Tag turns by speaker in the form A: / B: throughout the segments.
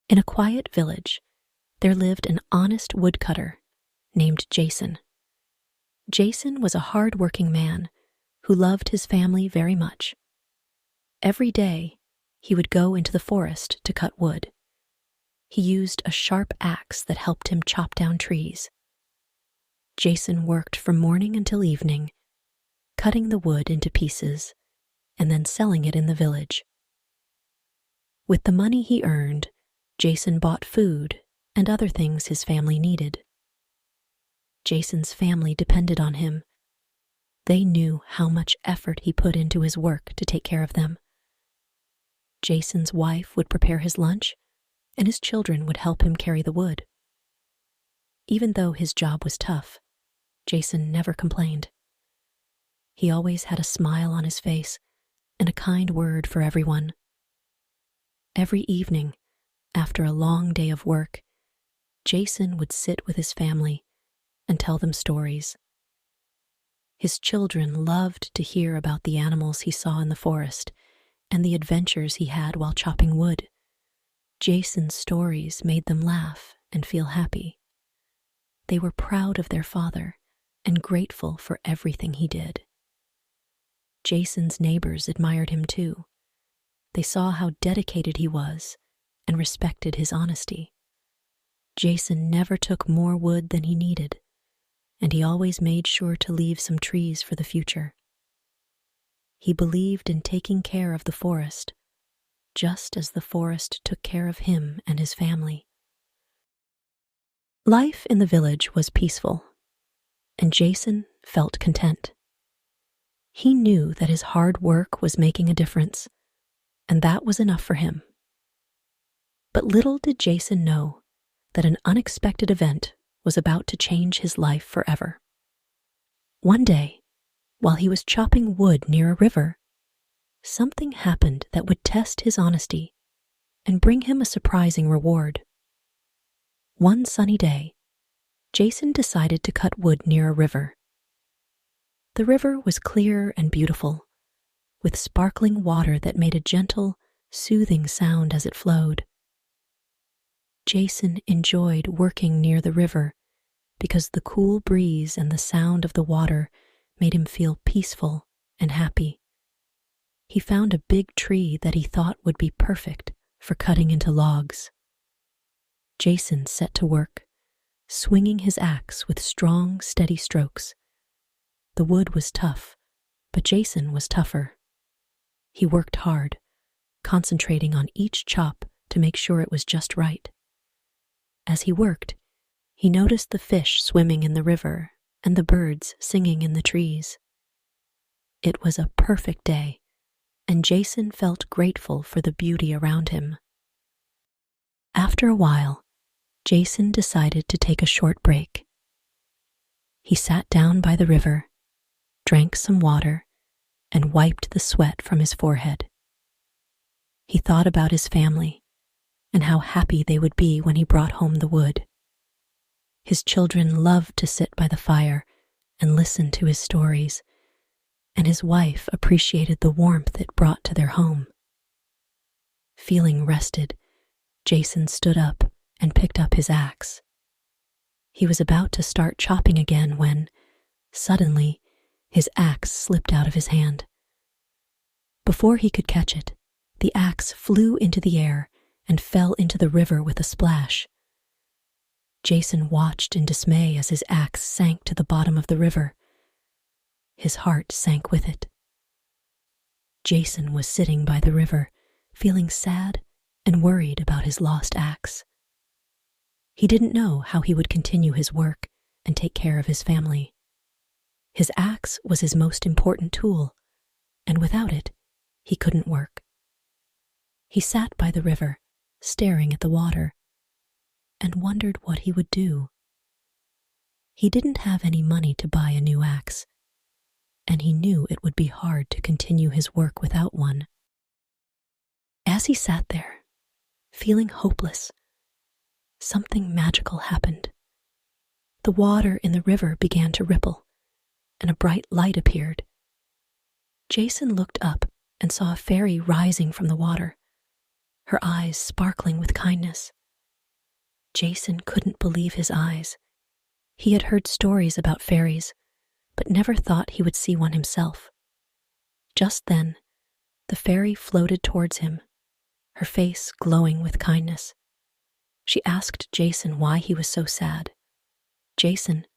A: In a quiet village, there lived an honest woodcutter named Jeson. Jeson was a hard-working man who loved his family very much. Every day, he would go into the forest to cut wood. He used a sharp axe that helped him chop down trees. Jeson worked from morning until evening, cutting the wood into pieces and then selling it in the village. With the money he earned, Jeson bought food and other things his family needed. Jason's family depended on him. They knew how much effort he put into his work to take care of them. Jason's wife would prepare his lunch, and his children would help him carry the wood. Even though his job was tough, Jeson never complained. He always had a smile on his face and a kind word for everyone. Every evening, after a long day of work, Jeson would sit with his family and tell them stories. His children loved to hear about the animals he saw in the forest and the adventures he had while chopping wood. Jason's stories made them laugh and feel happy. They were proud of their father and grateful for everything he did. Jason's neighbors admired him too. They saw how dedicated he was and respected his honesty. Jeson never took more wood than he needed, and he always made sure to leave some trees for the future. He believed in taking care of the forest, just as the forest took care of him and his family. Life in the village was peaceful, and Jeson felt content. He knew that his hard work was making a difference, and that was enough for him. But little did Jeson know that an unexpected event was about to change his life forever. One day, while he was chopping wood near a river, something happened that would test his honesty and bring him a surprising reward. One sunny day, Jeson decided to cut wood near a river. The river was clear and beautiful, with sparkling water that made a gentle, soothing sound as it flowed. Jeson enjoyed working near the river because the cool breeze and the sound of the water made him feel peaceful and happy. He found a big tree that he thought would be perfect for cutting into logs. Jeson set to work, swinging his axe with strong, steady strokes. The wood was tough, but Jeson was tougher. He worked hard, concentrating on each chop to make sure it was just right. As he worked, he noticed the fish swimming in the river and the birds singing in the trees. It was a perfect day, and Jeson felt grateful for the beauty around him. After a while, Jeson decided to take a short break. He sat down by the river, drank some water, and wiped the sweat from his forehead. He thought about his family and how happy they would be when he brought home the wood. His children loved to sit by the fire and listen to his stories, and his wife appreciated the warmth it brought to their home. Feeling rested, Jeson stood up and picked up his axe. He was about to start chopping again when, suddenly, his axe slipped out of his hand. Before he could catch it, the axe flew into the air and fell into the river with a splash. Jeson watched in dismay as his axe sank to the bottom of the river. His heart sank with it. Jeson was sitting by the river, feeling sad and worried about his lost axe. He didn't know how he would continue his work and take care of his family. His axe was his most important tool, and without it, he couldn't work. He sat by the river, staring at the water, and wondered what he would do. He didn't have any money to buy a new axe, and he knew it would be hard to continue his work without one. As he sat there, feeling hopeless, something magical happened. The water in the river began to ripple, and a bright light appeared. Jeson looked up and saw a fairy rising from the water. her eyes sparkling with kindness. Jeson couldn't believe his eyes. He had heard stories about fairies, but never thought he would see one himself. Just then, the fairy floated towards him, her face glowing with kindness. She asked Jeson why he was so sad. Jeson,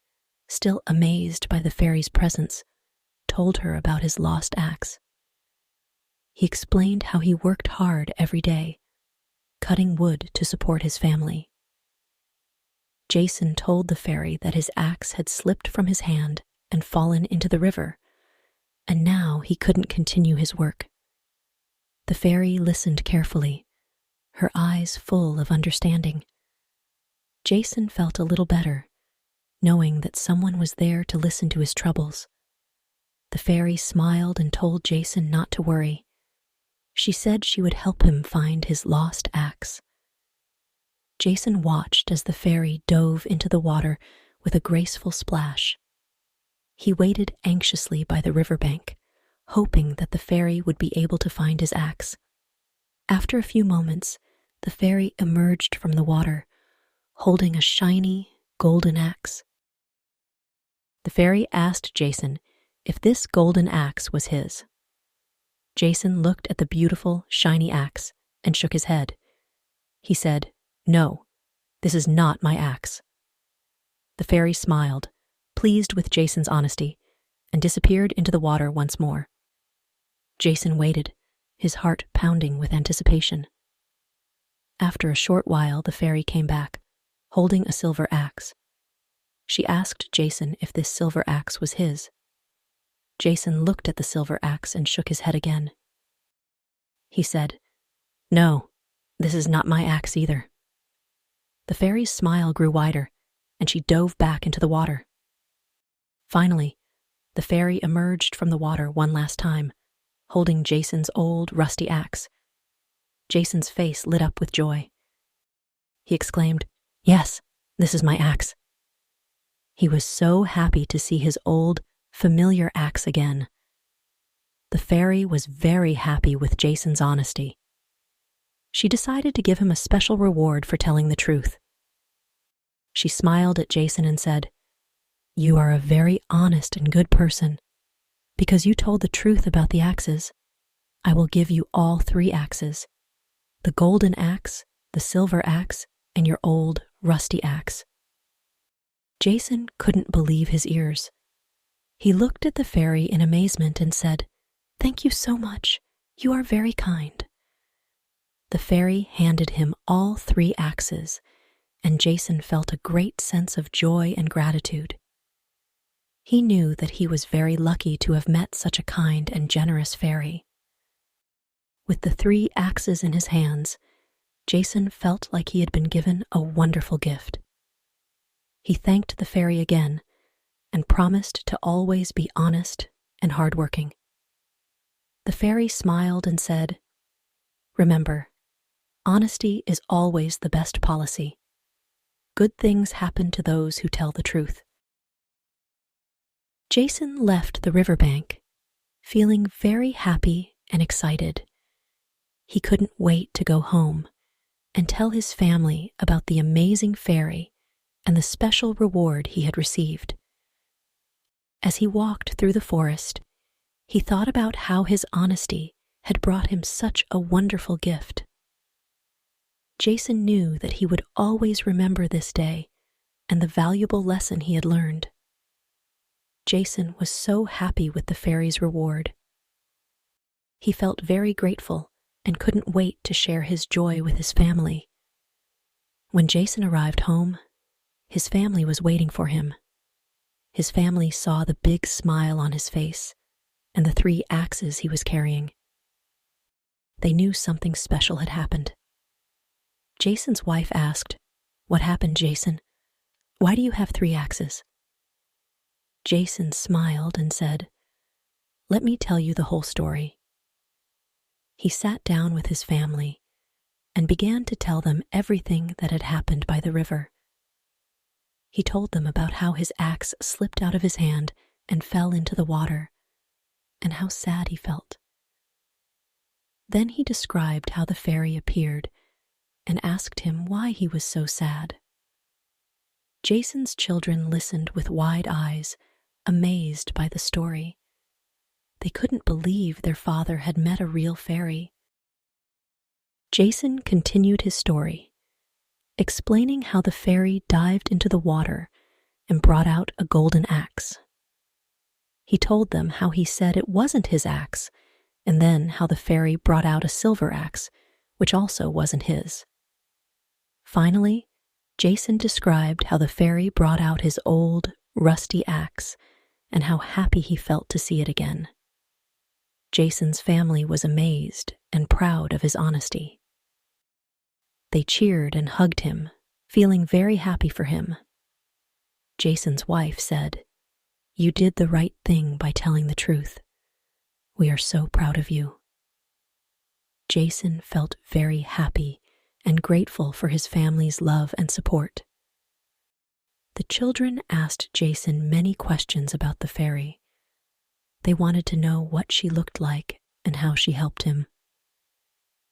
A: still amazed by the fairy's presence, told her about his lost axe. He explained how he worked hard every day, cutting wood to support his family. Jeson told the fairy that his axe had slipped from his hand and fallen into the river, and now he couldn't continue his work. The fairy listened carefully, her eyes full of understanding. Jeson felt a little better, knowing that someone was there to listen to his troubles. The fairy smiled and told Jeson not to worry. She said she would help him find his lost axe. Jeson watched as the fairy dove into the water with a graceful splash. He waited anxiously by the riverbank, hoping that the fairy would be able to find his axe. After a few moments, the fairy emerged from the water, holding a shiny, golden axe. The fairy asked Jeson if this golden axe was his. Jeson looked at the beautiful, shiny axe and shook his head. He said, "No, this is not my axe." The fairy smiled, pleased with Jason's honesty, and disappeared into the water once more. Jeson waited, his heart pounding with anticipation. After a short while, the fairy came back, holding a silver axe. She asked Jeson if this silver axe was his. Jeson looked at the silver axe and shook his head again. He said, "No, this is not my axe either." The fairy's smile grew wider, and she dove back into the water. Finally, the fairy emerged from the water one last time, holding Jason's old, rusty axe. Jason's face lit up with joy. He exclaimed, "Yes, this is my axe." He was so happy to see his old, familiar axe again. The fairy was very happy with Jason's honesty. She decided to give him a special reward for telling the truth. She smiled at Jeson and said, "You are a very honest and good person. Because you told the truth about the axes, I will give you all 3 axes: the golden axe, the silver axe, and your old, rusty axe." Jeson couldn't believe his ears. He looked at the fairy in amazement and said, "Thank you so much. You are very kind." The fairy handed him all 3 axes, and Jeson felt a great sense of joy and gratitude. He knew that he was very lucky to have met such a kind and generous fairy. With the 3 axes in his hands, Jeson felt like he had been given a wonderful gift. He thanked the fairy again and promised to always be honest and hardworking. The fairy smiled and said, "Remember, honesty is always the best policy. Good things happen to those who tell the truth." Jeson left the riverbank, feeling very happy and excited. He couldn't wait to go home and tell his family about the amazing fairy and the special reward he had received. As he walked through the forest, he thought about how his honesty had brought him such a wonderful gift. Jeson knew that he would always remember this day and the valuable lesson he had learned. Jeson was so happy with the fairy's reward. He felt very grateful and couldn't wait to share his joy with his family. When Jeson arrived home, his family was waiting for him. His family saw the big smile on his face and the 3 axes he was carrying. They knew something special had happened. Jason's wife asked, "What happened, Jeson? Why do you have 3 axes?" Jeson smiled and said, "Let me tell you the whole story." He sat down with his family and began to tell them everything that had happened by the river. He told them about how his axe slipped out of his hand and fell into the water, and how sad he felt. Then he described how the fairy appeared and asked him why he was so sad. Jason's children listened with wide eyes, amazed by the story. They couldn't believe their father had met a real fairy. Jeson continued his story, explaining how the fairy dived into the water and brought out a golden axe. He told them how he said it wasn't his axe, and then how the fairy brought out a silver axe, which also wasn't his. Finally, Jeson described how the fairy brought out his old, rusty axe and how happy he felt to see it again. Jason's family was amazed and proud of his honesty. They cheered and hugged him, feeling very happy for him. Jason's wife said, "You did the right thing by telling the truth. We are so proud of you." Jeson felt very happy and grateful for his family's love and support. The children asked Jeson many questions about the fairy. They wanted to know what she looked like and how she helped him.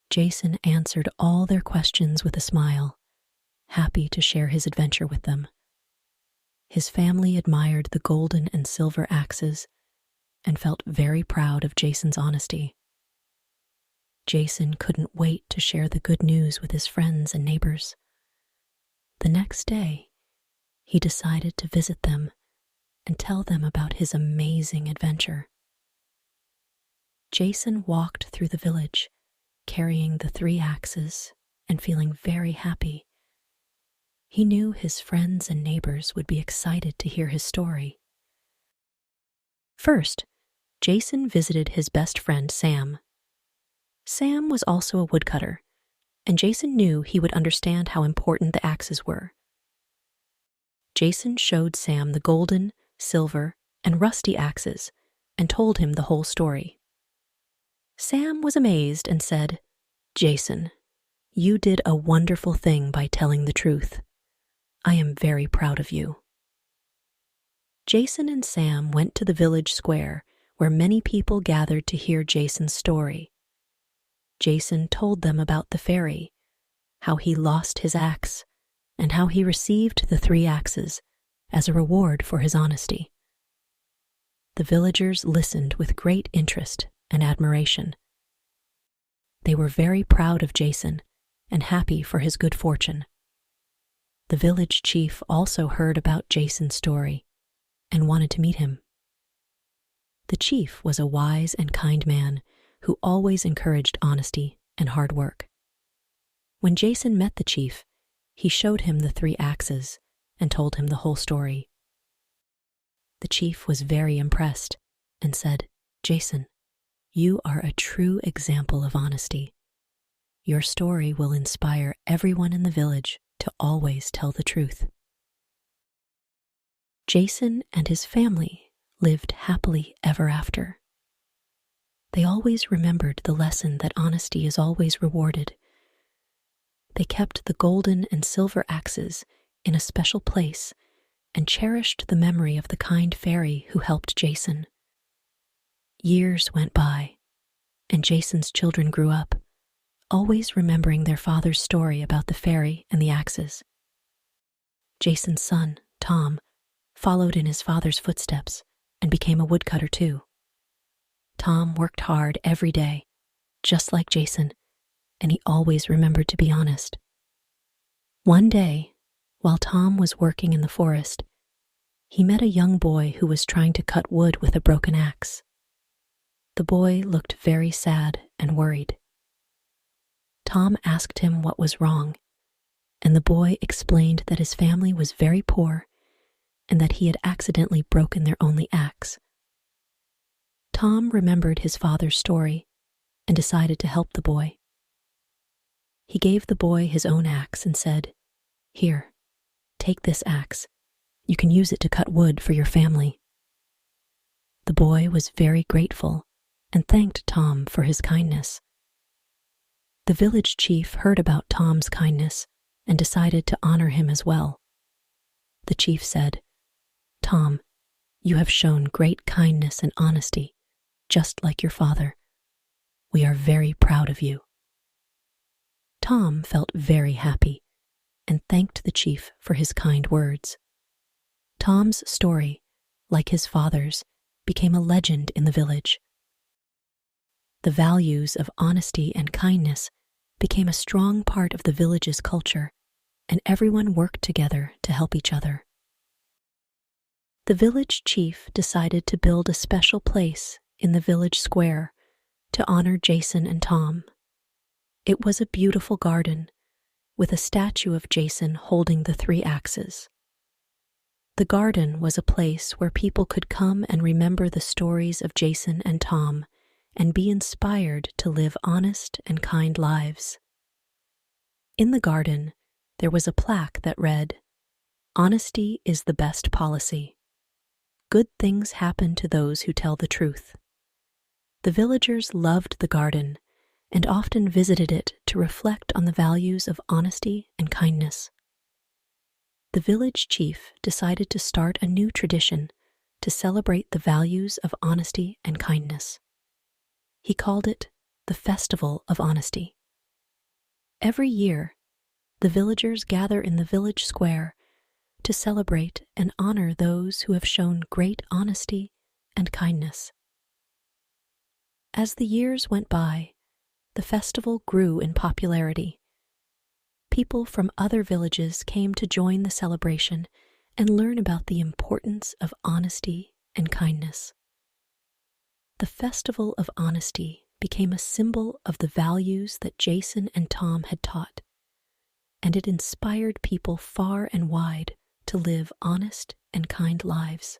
A: Jeson answered all their questions with a smile, happy to share his adventure with them. His family admired the golden and silver axes and felt very proud of Jason's honesty. Jeson couldn't wait to share the good news with his friends and neighbors. The next day, he decided to visit them and tell them about his amazing adventure. Jeson walked through the village, carrying the 3 axes and feeling very happy. He knew his friends and neighbors would be excited to hear his story. First, Jeson visited his best friend Sam. Sam was also a woodcutter, and Jeson knew he would understand how important the axes were. Jeson showed Sam the golden, silver, and rusty axes and told him the whole story. Sam was amazed and said, "Jeson, you did a wonderful thing by telling the truth. I am very proud of you." Jeson and Sam went to the village square where many people gathered to hear Jason's story. Jeson told them about the fairy, how he lost his axe, and how he received the 3 axes as a reward for his honesty. The villagers listened with great interest and admiration. They were very proud of Jeson and happy for his good fortune. The village chief also heard about Jason's story and wanted to meet him. The chief was a wise and kind man who always encouraged honesty and hard work. When Jeson met the chief, he showed him the 3 axes and told him the whole story. The chief was very impressed and said, "Jeson, you are a true example of honesty. Your story will inspire everyone in the village to always tell the truth." Jeson and his family lived happily ever after. They always remembered the lesson that honesty is always rewarded. They kept the golden and silver axes in a special place and cherished the memory of the kind fairy who helped Jeson. Years went by, and Jason's children grew up, always remembering their father's story about the fairy and the axes. Jason's son, Tom, followed in his father's footsteps and became a woodcutter too. Tom worked hard every day, just like Jeson, and he always remembered to be honest. One day, while Tom was working in the forest, he met a young boy who was trying to cut wood with a broken axe. The boy looked very sad and worried. Tom asked him what was wrong, and the boy explained that his family was very poor and that he had accidentally broken their only axe. Tom remembered his father's story and decided to help the boy. He gave the boy his own axe and said, "Here, take this axe. You can use it to cut wood for your family." The boy was very grateful and thanked Tom for his kindness. The village chief heard about Tom's kindness and decided to honor him as well. The chief said, "Tom, you have shown great kindness and honesty, just like your father. We are very proud of you." Tom felt very happy and thanked the chief for his kind words. Tom's story, like his father's, became a legend in the village. The values of honesty and kindness became a strong part of the village's culture, and everyone worked together to help each other. The village chief decided to build a special place in the village square to honor Jeson and Tom. It was a beautiful garden with a statue of Jeson holding the 3 axes. The garden was a place where people could come and remember the stories of Jeson and Tom and be inspired to live honest and kind lives. In the garden, there was a plaque that read, "Honesty is the best policy. Good things happen to those who tell the truth." The villagers loved the garden and often visited it to reflect on the values of honesty and kindness. The village chief decided to start a new tradition to celebrate the values of honesty and kindness. He called it the Festival of Honesty. Every year, the villagers gather in the village square to celebrate and honor those who have shown great honesty and kindness. As the years went by, the festival grew in popularity. People from other villages came to join the celebration and learn about the importance of honesty and kindness. The Festival of Honesty became a symbol of the values that Jeson and Tom had taught, and it inspired people far and wide to live honest and kind lives.